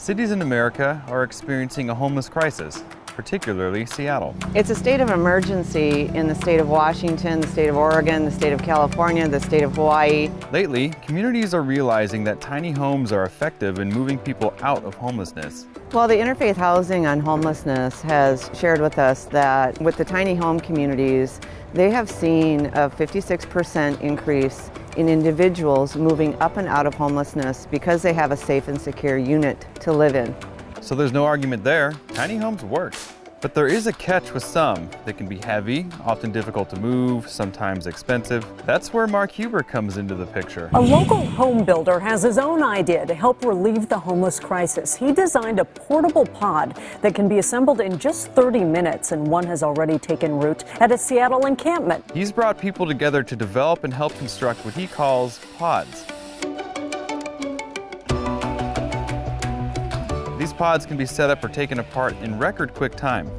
Cities in America are experiencing a homeless crisis, particularly Seattle. It's a state of emergency in the state of Washington, the state of Oregon, the state of California, the state of Hawaii. Lately, communities are realizing that tiny homes are effective in moving people out of homelessness. Well, the Interfaith Housing on Homelessness has shared with us that with the tiny home communities, they have seen a 56% increase in individuals moving up and out of homelessness because they have a safe and secure unit to live in. So there's no argument there. Tiny homes work. But there is a catch with some. They can be heavy, often difficult to move, sometimes expensive. That's where Mark Huber comes into the picture. A local home builder has his own idea to help relieve the homeless crisis. He designed a portable pod that can be assembled in just 30 minutes, and one has already taken root at a Seattle encampment. He's brought people together to develop and help construct what he calls pods. These pods can be set up or taken apart in record quick time.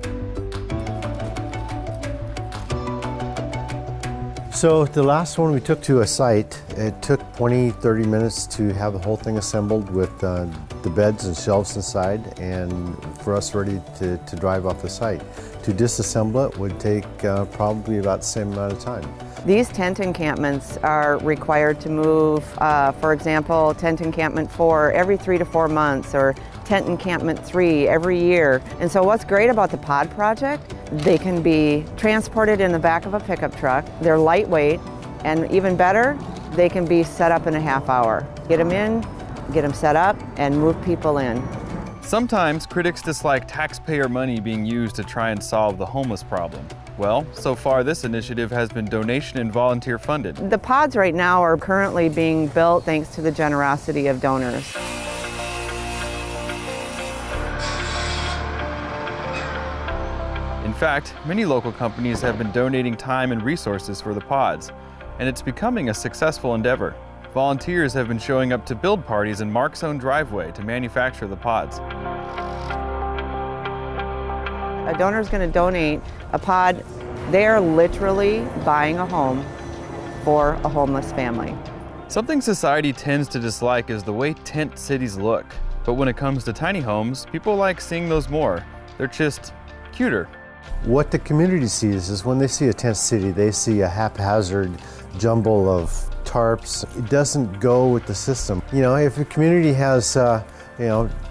So the last one we took to a site, it took 20-30 minutes to have the whole thing assembled with the beds and shelves inside, and for us ready to drive off the site. To disassemble it would take probably about the same amount of time. These tent encampments are required to move, for example, tent encampment 4 every 3 to 4 months, or tent encampment 3 every year. And so what's great about the pod project, they can be transported in the back of a pickup truck. They're lightweight, and even better, they can be set up in a half hour. Get them in, get them set up, and move people in. Sometimes critics dislike taxpayer money being used to try and solve the homeless problem. Well, so far this initiative has been donation and volunteer funded. The pods right now are currently being built thanks to the generosity of donors. In fact, many local companies have been donating time and resources for the pods, and it's becoming a successful endeavor. Volunteers have been showing up to build parties in Mark's own driveway to manufacture the pods. A donor is going to donate a pod. They are literally buying a home for a homeless family. Something society tends to dislike is the way tent cities look. But when it comes to tiny homes, people like seeing those more. They're just cuter. What the community sees is when they see a tent city, they see a haphazard jumble of tarps. It doesn't go with the system. You know, if a community has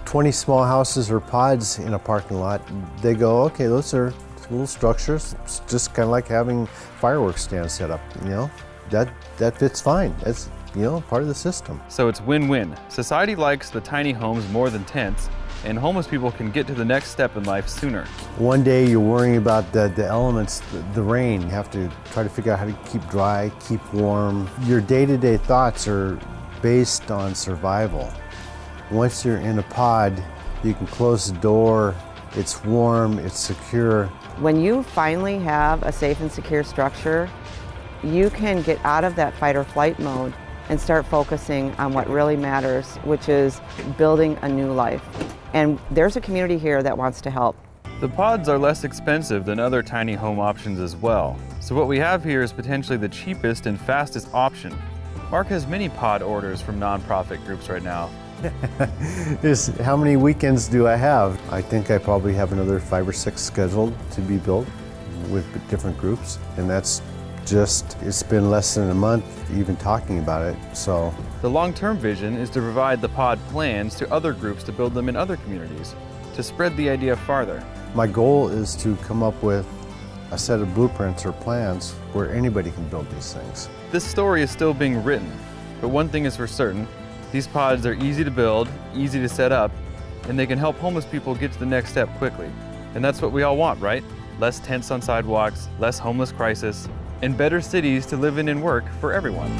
20 small houses or pods in a parking lot, they go, okay, those are little structures. It's just kind of like having fireworks stands set up. You know, that fits fine. That's, you know, part of the system. So it's win-win. Society likes the tiny homes more than tents, and homeless people can get to the next step in life sooner. One day you're worrying about the elements, the rain. You have to try to figure out how to keep dry, keep warm. Your day-to-day thoughts are based on survival. Once you're in a pod, you can close the door, it's warm, it's secure. When you finally have a safe and secure structure, you can get out of that fight or flight mode and start focusing on what really matters, which is building a new life. And there's a community here that wants to help. The pods are less expensive than other tiny home options as well. So what we have here is potentially the cheapest and fastest option. Mark has many pod orders from nonprofit groups right now. How many weekends do I have? I think I probably have another 5 or 6 scheduled to be built with different groups. And that's just, it's been less than a month even talking about it, so. The long-term vision is to provide the pod plans to other groups to build them in other communities, to spread the idea farther. My goal is to come up with a set of blueprints or plans where anybody can build these things. This story is still being written, but one thing is for certain, these pods are easy to build, easy to set up, and they can help homeless people get to the next step quickly. And that's what we all want, right? Less tents on sidewalks, less homeless crisis, and better cities to live in and work for everyone.